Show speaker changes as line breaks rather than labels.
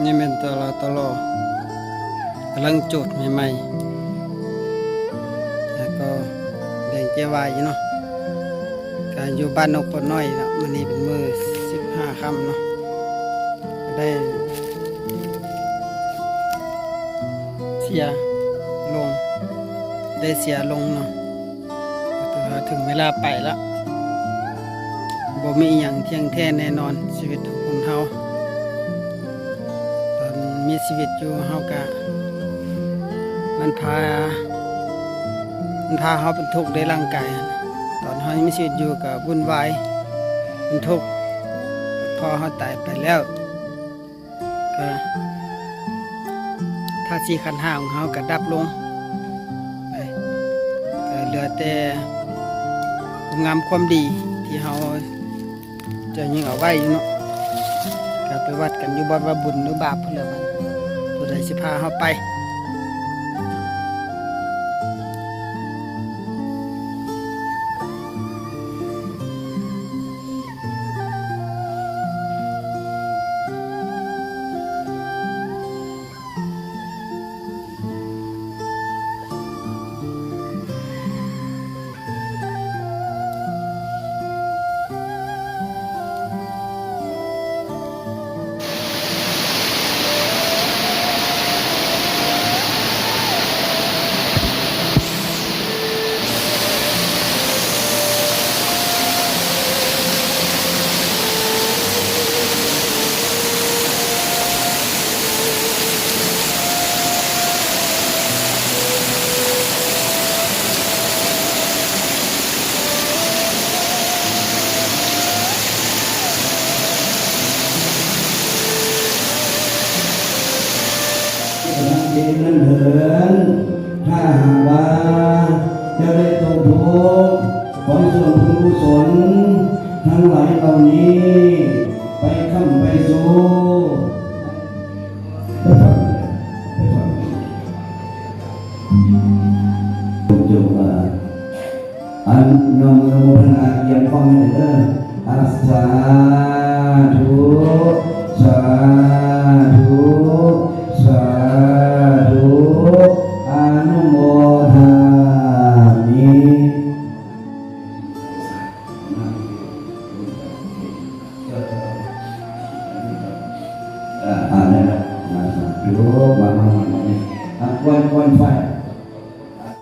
นี่เป็นตลอกำลังจุดใหม่ๆแล้วก็แดงเจวายเนาะการอยู่บ้านนกคนน้อยเนาะมื้อนี้เป็นมื้อ15ค่ำเนาะได้เสียลงเนาะแต่ถึงเวลาไปแล้วบ่มีอีหยังเที่ยงแท้แน่นอนชีวิตของคนเฮาตอนมีชีวิตอยู่เฮาก็มันพาเฮาเป็นทุกข์ในร่างกายตอนเฮามีชีวิตอยู่ก็วุ่นวายเป็นทุกข์พอเฮาตายไปแล้วก็ถ้า4ขันธ์5ของเฮาก็ดับลงไปก็เหลือแต่ความงามความดีที่เฮาจะยิงเอาไว้อยู่เนาะก็ไปวัดกันอยู่บ่ว่าบุญหรือบาปพุ่นแหละมันผู้ใดสิพาเฮาไป
เป็นนั้นเถิดถ้าหากว่าเจ้าได้ตกทุกข์ขอให้ส่วนบุญกุศลทั้งหลายเหล่านี้ไปค้ำไปสู่จงว่าอันนองโมทนาเกียรติฟังให้เด้ออาสาธุสาธุ